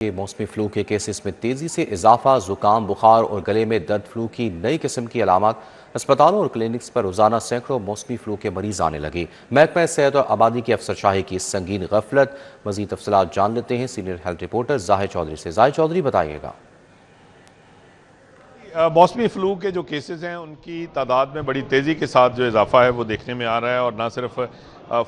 मौसमी फ्लू के केसेस में तेजी से इजाफा, जुकाम, बुखार और गले में दर्द फ्लू की नई किस्म की अलामत। अस्पतालों और क्लिनिक्स पर रोजाना सैकड़ों मौसमी फ्लू के मरीज आने लगे। महकमा सेहत और आबादी की अफसरशाही की संगीन गफलत। मजीद तफसीलात जान लेते हैं senior health reporter Zahid Chaudhry से। जाहिद चौधरी, बताइएगा। मौसमी फ़्लू के जो केसेस हैं उनकी तादाद में बड़ी तेज़ी के साथ जो इजाफा है वो देखने में आ रहा है, और ना सिर्फ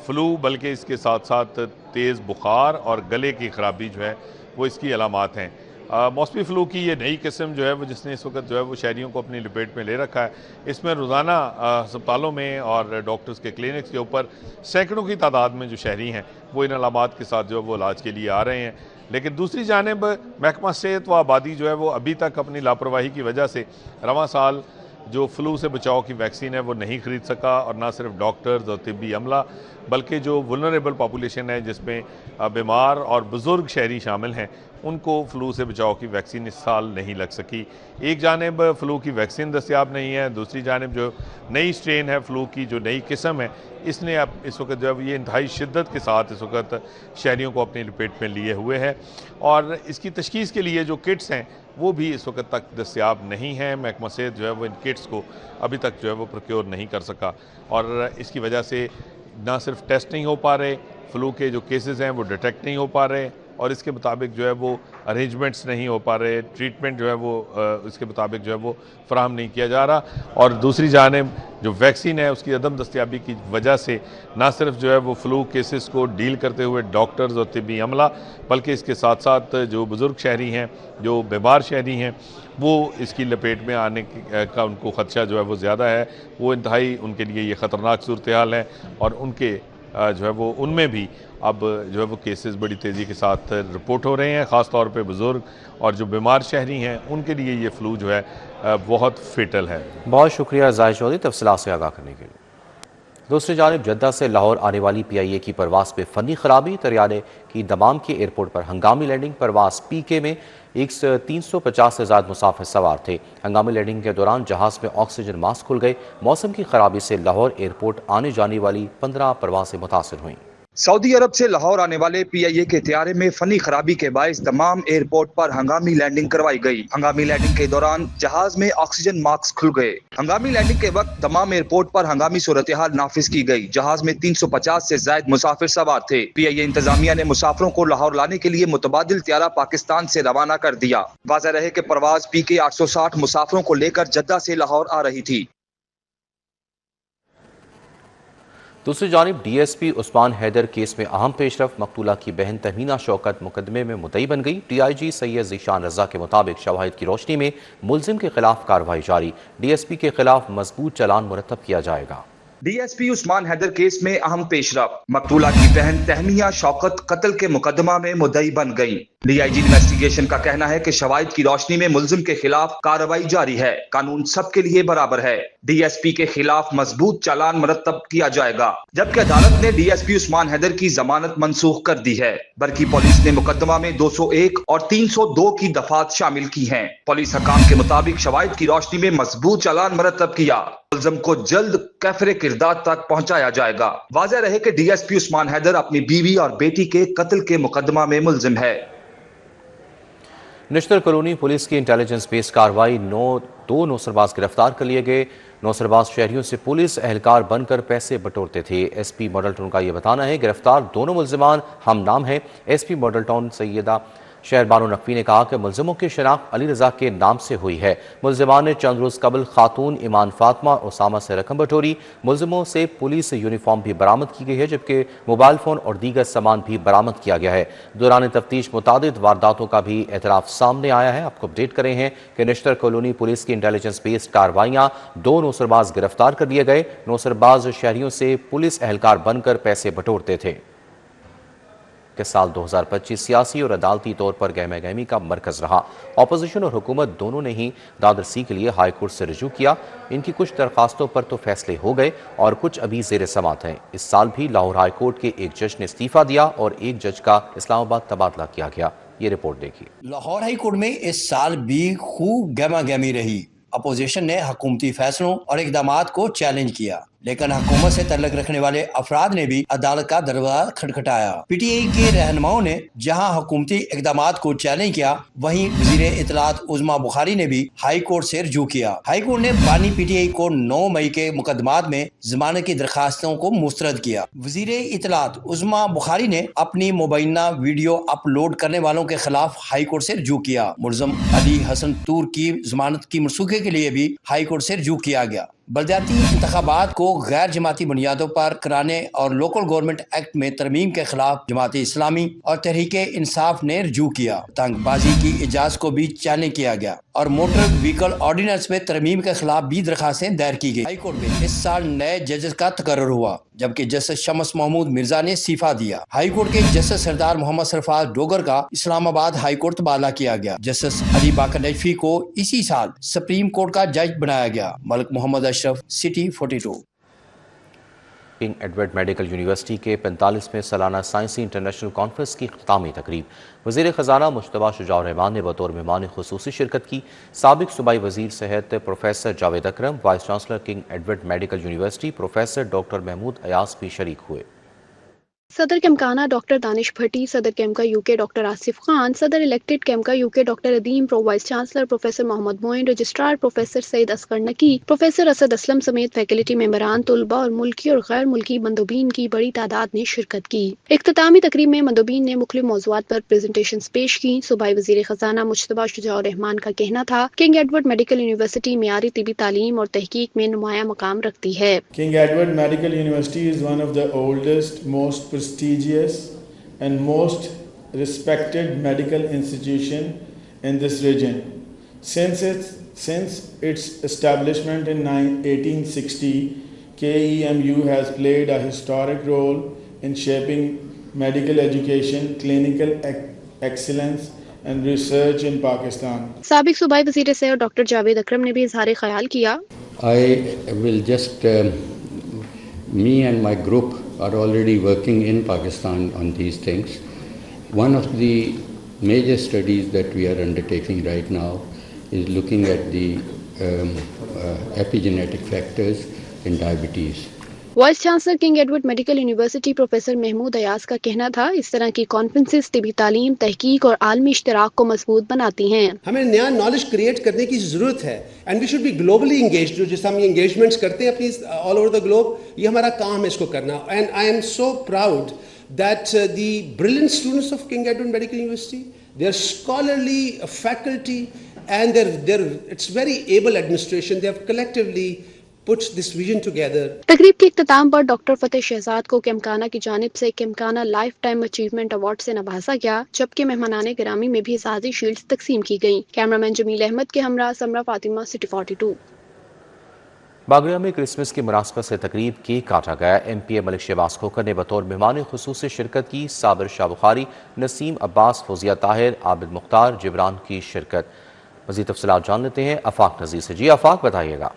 फ़्लू बल्कि इसके साथ साथ तेज़ बुखार और गले की ख़राबी जो है वो इसकी अलामात हैं। मौसमी फ़्लू की ये नई किस्म जो है वो जिसने इस वक्त जो है वो शहरियों को अपनी लपेट में ले रखा है, इसमें रोज़ाना अस्पतालों में और डॉक्टर्स के क्लिनिक्स के ऊपर सैकड़ों की तादाद में जो शहरी हैं वो इन अलामात के साथ जो है वो इलाज के लिए आ रहे हैं। लेकिन दूसरी जानिब महकमा सेहत व आबादी जो है वो अभी तक अपनी लापरवाही की वजह से रवां साल जो फ़्लू से बचाव की वैक्सीन है वो नहीं ख़रीद सका, और ना सिर्फ डॉक्टर्स और तिब्बी अमला बल्कि जो वुलनरेबल पॉपुलेशन है जिसमें बीमार और बुज़ुर्ग शहरी शामिल हैं उनको फ़्लू से बचाव की वैक्सीन इस साल नहीं लग सकी। एक जानिब फ़्लू की वैक्सीन दस्तयाब नहीं है, दूसरी जानिब जो नई स्ट्रेन है फ़्लू की, जो नई किस्म है, इसने अब इस वक्त जो है ये इंतहाई शिद्दत के साथ इस वक्त शहरियों को अपनी लपेट में लिए हुए है, और इसकी तशख़ीस के लिए जो किट्स हैं वो भी इस वक्त तक दस्तयाब नहीं है। महकमा सेहत जो है वो इन किट्स को अभी तक जो है वो प्रोक्योर नहीं कर सका, और इसकी वजह से ना सिर्फ टेस्ट नहीं हो पा रहे, फ़्लू के जो केसेस हैं वो डिटेक्ट नहीं हो पा रहे, और इसके मुताबिक जो है वो अरेंजमेंट्स नहीं हो पा रहे, ट्रीटमेंट जो है वो इसके मुताबिक जो है वो फराहम नहीं किया जा रहा, और दूसरी जानिब जो वैक्सीन है उसकी अदम दस्तयाबी की वजह से ना सिर्फ जो है वो फ़्लू केसेस को डील करते हुए डॉक्टर्स और तिब्बी अमला बल्कि इसके साथ साथ जो बुज़ुर्ग शहरी हैं, जो बीमार शहरी हैं, वो इसकी लपेट में आने का उनको ख़दशा जो है वो ज़्यादा है। वो इंतहाई उनके लिए ये ख़तरनाक सूरत हाल है, और उनके जो है वो उनमें भी अब जो है वो केसेस बड़ी तेज़ी के साथ रिपोर्ट हो रहे हैं। ख़ास तौर पे बुज़ुर्ग और जो बीमार शहरी हैं उनके लिए ये फ़्लू जो है बहुत फेटल है। बहुत शुक्रिया जाहिद चौधरी तफसीलात से आगाह करने के लिए। दूसरी जानिब जद्दा से लाहौर आने वाली PIA की परवास में फ़नी खराबी। तरियाने की दमाम के एयरपोर्ट पर हंगामी लैंडिंग। परवास PK में 350 से ज़्यादा मुसाफिर सवार थे। हंगामी लैंडिंग के दौरान जहाज़ में ऑक्सीजन मास्क खुल गए। मौसम की खराबी से लाहौर एयरपोर्ट आने जाने वाली 15 परवासें मुतासर हुईं। सऊदी अरब से लाहौर आने वाले PIA के तैयारे में फनी खराबी के बायस तमाम एयरपोर्ट पर हंगामी लैंडिंग करवाई गई। हंगामी लैंडिंग के दौरान जहाज में ऑक्सीजन मास्क खुल गए। हंगामी लैंडिंग के वक्त तमाम एयरपोर्ट पर हंगामी सूरत हाल नाफिज की गई। जहाज में 350 से ज्यादा मुसाफिर सवार थे। PIA इंतजामिया ने मुसाफिरों को लाहौर लाने के लिए मुतबादिल त्यारा पाकिस्तान से रवाना कर दिया। वाज़ेह रहे कि परवाज PK 860 मुसाफिरों को लेकर जद्दा से लाहौर आ रही थी। दूसरी जानिब DSP उस्मान हैदर केस में अहम पेशरफ। मकतूला की बहन तहमीना शौकत मुकदमे में मुद्दई बन गई। DIG सैयद ज़ीशान रज़ा के मुताबिक शवाहिद की रोशनी में मुलजिम के खिलाफ कार्रवाई जारी। DSP के खिलाफ मजबूत चालान मुरतब किया जाएगा। DSP उस्मान हैदर केस में अहम पेशरफ। मकतूला की बहन तहमीना शौकत कत्ल के मुकदमा में मुद्दई बन गई। DIG इन्वेस्टिगेशन का कहना है कि शवाहिद की रोशनी में मुलजिम के खिलाफ कार्रवाई जारी है। कानून सबके लिए बराबर है। DSP के खिलाफ मजबूत चालान मुरतब किया जाएगा। जबकि अदालत ने DSP उस्मान हैदर की जमानत मनसूख कर दी है। बल्कि पुलिस ने मुकदमा में 201 और 302 की दफात शामिल की हैं। पुलिस हकाम के मुताबिक शवाहिद की रोशनी में मजबूत चालान मुरतब किया। मुलजिम को जल्द कैफरे किरदार तक पहुंचाया जाएगा। वाज़ेह रहे कि DSP उस्मान हैदर अपनी बीवी और बेटी के कत्ल के मुकदमा में मुलजिम है। नश्तर कॉलोनी पुलिस की इंटेलिजेंस बेस्ड कार्रवाई 2 नौसरबाज गिरफ्तार कर लिए गए। नौसरबाज शहरियों से पुलिस एहलकार बनकर पैसे बटोरते थे। SP मॉडल टाउन का यह बताना है। गिरफ्तार दोनों मुलजिमान हम नाम हैं। SP मॉडल टाउन सैयदा शहर बानो नकवी ने कहा कि मुलजिमों की शनाख्त अली रजा के नाम से हुई है। मुलजिमान ने चंद रोज कबल खातून ईमान फातिमा और उसामा से रकम बटोरी। मुलजिमों से पुलिस यूनिफॉर्म भी बरामद की गई है, जबकि मोबाइल फोन और दीगर सामान भी बरामद किया गया है। दौरान तफ्तीश मुतादिद वारदातों का भी एतराफ सामने आया है। आपको अपडेट करें हैं कि नश्तर कॉलोनी पुलिस की इंटेलिजेंस बेस्ड कार्रवाइयाँ 2 नौसरबाज गिरफ्तार कर लिए गए। नौसरबाज शहरियों से पुलिस एहलकार बनकर पैसे बटोरते थे। के साल 2025 सियासी और अदालती तौर पर गहमा गहमी का मरकज रहा। अपोजिशन और हुकूमत दोनों ने ही दादरसी के लिए हाई कोर्ट से रजू किया। इनकी कुछ दरखास्तों पर तो फैसले हो गए और कुछ अभी जेर समात हैं। इस साल भी लाहौर हाई कोर्ट के एक जज ने इस्तीफा दिया और एक जज का इस्लामाबाद तबादला किया गया। ये रिपोर्ट देखिए। लाहौर हाई कोर्ट में इस साल भी खूब गहमा गहमी रही। अपोजिशन ने हुकूमती फैसलों और इकदामात को चैलेंज किया। लेकिन हुकूमत से तल्लुक रखने वाले अफराद ने भी अदालत का दरवाजा खटखटाया। PTI के रहनुमाओं ने जहां हुकूमती इकदामात को चैलेंज किया, वहीं वजीर इत्तलात उज़्मा बुखारी ने भी हाई कोर्ट से रुजू किया। हाई कोर्ट ने बानी PTI को 9 मई के मुकदमात में जमानत की दरखास्तों को मुस्तरद किया। वजीर इत्तलात उज़्मा बुखारी ने अपनी मुबैना वीडियो अपलोड करने वालों के खिलाफ हाई कोर्ट से रुजू किया। मुलज़म अली हसन तूर की जमानत की मनसूखे के लिए भी हाई कोर्ट से रुजू किया गया। बलदियाती इंतखाबात को गैर जमाती बुनियादों पर कराने और लोकल गवर्नमेंट एक्ट में तरमीम के खिलाफ जमात इस्लामी और तहरीक इंसाफ ने रुजू किया। तंगबाजी की इजाजत को भी चैलेंज किया गया और मोटर व्हीकल ऑर्डिनेंस में तरमीम के खिलाफ भी दरखास्तें दायर की गई। हाई कोर्ट में इस साल नए जजेस का तकर्रुर हुआ, जबकि जस्टिस शम्स महमूद मिर्जा ने इस्तीफा दिया। हाई कोर्ट के जस्टिस सरदार मोहम्मद सरफराज डोगर का इस्लामाबाद हाई कोर्ट तबादला किया गया। जस्टिस अली बाकर नजफी को इसी साल सुप्रीम कोर्ट का जज बनाया गया। Malik Mohammad Ashraf, city 42। King Edward medical University के 45वें सालाना साइंसी इंटरनेशनल कॉन्फ्रेंस की इख्तितामी तकरीब वज़ीर ख़जाना मुश्तबा शुजाउर रहमान ने बतौर मेहमान खुसूसी शिरकत की। साबिक सूबाई वज़ीर सेहत professor Javed Akram, vice chancellor King Edward medical university professor doctor Mahmood Ayaz भी शरीक हुए। सदर कैमकाना डॉक्टर दानिश भट्टी, सदर KEMCA UK doctor Asif Khan, सदर elected KEMCA UK doctor Adeem, pro vice chancellor professor Mohammad Moin, registrar professor Saeed Asghar Naqi, professor Asad Aslam समेत फैकल्टी मेंबरान, तुलबा और मुल्की और गैर मुल्की मंदोबीन की बड़ी तादाद ने शिरकत की। इख्तितामी तकरीब में मंदोबीन ने मुख्तलिफ मौज़ूआत पर प्रेजेंटेशन पेश की। सूबाई वज़ीर ख़जाना मुश्तबा शुजाउर रहमान का कहना था किंग एडवर्ड मेडिकल यूनिवर्सिटी मियारी तिबी तालीम और तहकीक में नुमाया मकाम रखती है। King Edward Medical University is one of the oldest, most prestigious and most respected medical institution in this region. Since its establishment in 1860, KEMU has played a historic role in shaping medical education, clinical excellence and research in Pakistan. साबिक सूबाई वज़ीर सेहत doctor Javed अकरम ने भी इज़हार ख्याल किया। I will just, me and my group are already working in Pakistan on these things. One of the major studies that we are undertaking right now is looking at the epigenetic factors in diabetes. Vice chancellor King Edward medical university professor Mahmood Ayaz का कहना था इस तरह की conferences तिबी तालीम, तहकीक और आलमी इश्तराक को मजबूत बनाती हैं। हमें नया नॉलेज क्रिएट करने की ज़रूरत है and we should be globally engaged. जो जैसे हम ये इंगेजमेंट्स करते हैं अपनी ऑल ओवर द ग्लोब, ये हमारा काम है इसको करना। And I am so proud that the brilliant students of king Edward medical university, they are scholarly faculty and they're it's very able administration. They have collectively put this vision together. तकरीब के इख्तिताम पर doctor फतेह शहजाद को केमकाना की जानिब से केमकाना life time achievement award से नवाजा गया, जबकि मेहमानाने गिरामी में भी एजाज़ी शील्ड्स तकसीम की गई। कैमरामैन जमील अहमद के हमरा समरा फातिमा, सिटी 42। बागरिया में क्रिसमस की मुनासबत से तकरीब केक काटा गया। MPA मलिक शहबाज खोकर ने बतौर मेहमान खुसूसी शिरकत की। साबिर शाह बुखारी, नसीम अब्बास, फौजिया ताहिर, आबिद मुख्तार, जिब्रान की शिरकत। मज़ीद तफसीलात जान लेते हैं आफाक नज़ीर से। जी आफाक, बताइएगा।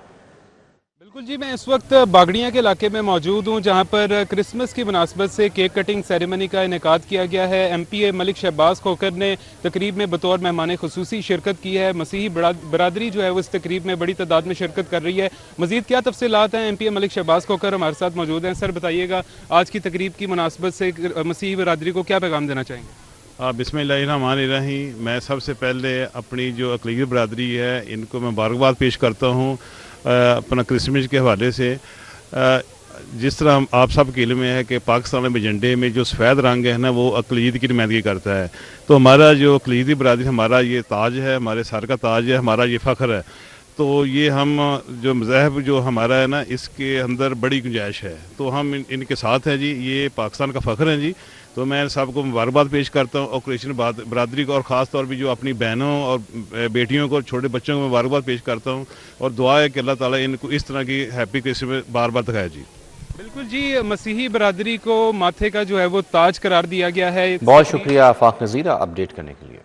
बिल्कुल जी, मैं इस वक्त बागड़िया के इलाके में मौजूद हूँ, जहाँ पर क्रिसमस की मुनासबत से केक कटिंग सेरेमनी का इनेकाद किया गया है। MPA मलिक शहबाज खोकर ने तकरीब में बतौर मेहमान खुसूसी शिरकत की है। मसीही बरादरी जो है वो इस तकरीब में बड़ी तादाद में शिरकत कर रही है। मज़ीद क्या तफसीलात हैं? MPA मलिक शहबाज खोकर हमारे साथ मौजूद हैं। सर बताइएगा, आज की तकरीब की मुनासबत से मसीही बरादरी को क्या पैगाम देना चाहेंगे? बिस्मिल्लाहिर्रहमानिर्रहीम। मैं सबसे पहले अपनी जो अक़लियत बरादरी है इनको मैं मुबारकबाद पेश करता हूँ अपना क्रिसमस के हवाले से। जिस तरह आप सब के इल्म में है कि पाकिस्तान में झंडे में जो सफ़ेद रंग है ना, वो अक़लियत की नुमाइंदगी करता है। तो हमारा जो अक़लियती बरादरी, हमारा ये ताज है, हमारे सर का ताज है, हमारा ये फ़ख्र है। तो ये हम जो मज़हब जो हमारा है ना, इसके अंदर बड़ी गुंजाइश है, तो हम इनके साथ हैं जी। ये पाकिस्तान का फ़ख्र है जी। तो मैं सबको मुबारकबाद पेश करता हूँ और क्रिश्चियन बरादरी को, और ख़ास तौर पे जो अपनी बहनों और बेटियों को, छोटे बच्चों को मुबारकबाद पेश करता हूँ और दुआ है कि अल्लाह ताला इनको इस तरह की हैप्पी क्रिसमस बार बार दिखाए जी। बिल्कुल जी, मसीही बरादरी को माथे का जो है वो ताज करार दिया गया है। बहुत शुक्रिया आफाक नज़ीर अपडेट करने के लिए।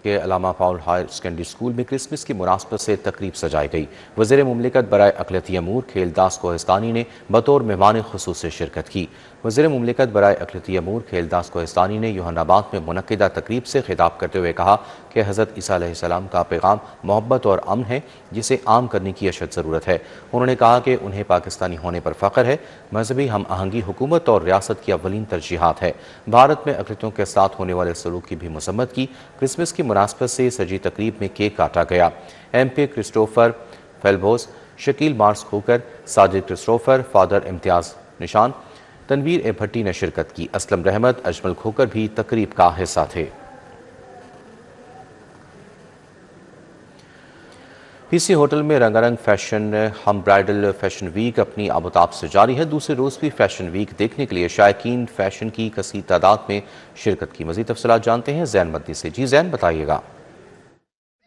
کہ علامہ پاؤل ہائر سیکنڈری اسکول میں کرسمس کی مناسبت سے تقریب سجائی گئی۔ وزیر مملکت برائے اقلیتی امور کھیلداس کوہستانی نے بطور مہمان خصوصی شرکت کی۔ وزیر مملکت برائے اقلیتی امور کھیلداس کوہستانی نے یوحنا آباد میں منعقدہ تقریب سے خطاب کرتے ہوئے کہا کہ حضرت عیسیٰ علیہ السلام کا پیغام محبت اور امن ہے، جسے عام کرنے کی اشد ضرورت ہے۔ انہوں نے کہا کہ انہیں پاکستانی ہونے پر فخر ہے، مذہبی ہم آہنگی حکومت اور ریاست کی اولین ترجیحات ہے۔ بھارت میں اقلیتوں کے ساتھ ہونے والے سلوک کی بھی مذمت کی۔ کرسمس کی مناسبت سے سجی تقریب میں کیک کاٹا گیا۔ M P Christopher Philipose, Shakeel مارس کھوکر، ساجد کرسٹوفر، فادر امتیاز نشان، تنویر اے بھٹی نے شرکت کی۔ اسلم رحمت، اجمل کھوکر بھی تقریب کا حصہ تھے۔ پی سی ہوٹل میں رنگا رنگ فیشن ہم برائیڈل فیشن ویک اپنی آبوتاب سے جاری ہے۔ دوسرے روز بھی فیشن ویک دیکھنے کے لیے شائقین فیشن کی کثیر تعداد میں شرکت کی۔ مزید تفصیلات جانتے ہیں زین مدنی سے۔ جی زین، بتائیے گا۔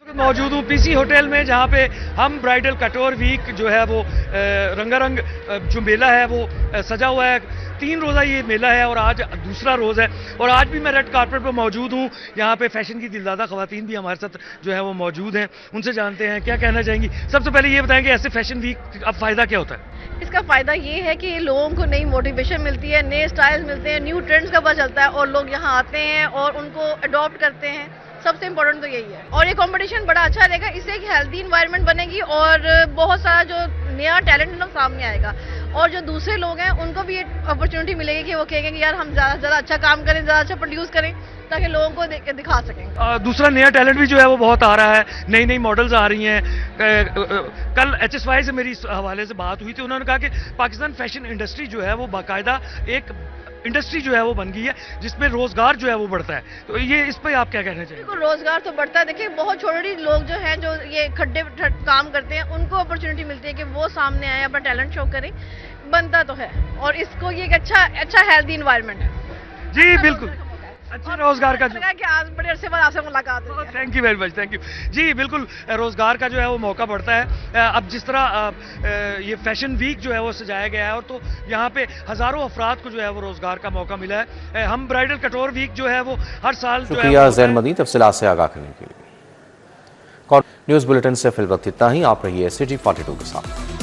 موجود ہوں پی سی ہوٹل میں، جہاں پہ ہم برائیڈل کٹور ویک جو ہے وہ رنگا رنگ جو میلہ ہے وہ سجا ہوا ہے۔ 3 روزہ یہ میلہ ہے اور آج دوسرا روز ہے، اور آج بھی میں ریڈ کارپیٹ پہ موجود ہوں۔ یہاں پہ فیشن کی دلدادہ خواتین بھی ہمارے ساتھ جو ہے وہ موجود ہیں، ان سے جانتے ہیں کیا کہنا چاہیں گی۔ سب سے پہلے یہ بتائیں کہ ایسے فیشن ویک اب فائدہ کیا ہوتا ہے؟ اس کا فائدہ یہ ہے کہ لوگوں کو نئی موٹیویشن ملتی ہے، نئے سٹائل ملتے ہیں، نیو ٹرینڈز کا پتہ چلتا ہے، اور لوگ یہاں آتے ہیں اور ان کو اڈاپٹ کرتے ہیں۔ سب سے امپورٹنٹ تو یہی ہے، اور یہ کمپٹیشن بڑا اچھا رہے گا، اس سے ایک ہیلدی انوائرمنٹ بنے گی اور بہت سارا جو نیا ٹیلنٹ لوگ سامنے آئے گا، اور جو دوسرے لوگ ہیں ان کو بھی ایک اپرچونٹی ملے گی کہ وہ کہیں گے کہ یار ہم زیادہ اچھا کام کریں، زیادہ اچھا پروڈیوس کریں، تاکہ لوگوں کو دکھا سکیں۔ دوسرا نیا ٹیلنٹ بھی جو ہے وہ بہت آ رہا ہے، نئی ماڈلز آ رہی ہیں۔ کل ایچ ایس وائی سے میری اس حوالے سے بات ہوئی تھی، انہوں نے کہا کہ پاکستان فیشن انڈسٹری جو ہے وہ باقاعدہ ایک انڈسٹری جو ہے وہ بن گئی ہے، جس میں روزگار جو ہے وہ بڑھتا ہے۔ تو یہ اس پہ آپ کیا کہنا چاہیں گے؟ بالکل، روزگار تو بڑھتا ہے۔ دیکھیں، بہت چھوٹے لوگ جو ہیں جو یہ کھڈے کام کرتے ہیں، ان کو اپرچونٹی ملتی ہے کہ وہ سامنے آئیں، اپنا ٹیلنٹ شو کریں، بنتا تو ہے، اور اس کو یہ ایک اچھا ہیلدی انوائرمنٹ ہے۔ جی بالکل، اچھا روزگار کا کہ آج بڑے عرصے بعد آپ سے ملاقات ہوئی ہے۔ Thank you very much, thank you. جی بالکل، روزگار کا جو ہے وہ موقع بڑھتا ہے۔ اب جس طرح یہ فیشن ویک جو ہے وہ سجایا گیا ہے، اور تو یہاں پہ ہزاروں افراد کو جو ہے وہ روزگار کا موقع ملا ہے۔ ہم برائیڈل کٹور ویک جو ہے وہ ہر سال جو ہے۔ شکریہ زین مدنی تفصیلات سے آگاہ کرنے کے لیے۔ نیوز بلیٹن سے فی الوقت اتنا ہی۔ آپ رہیے SCG 42 کے ساتھ۔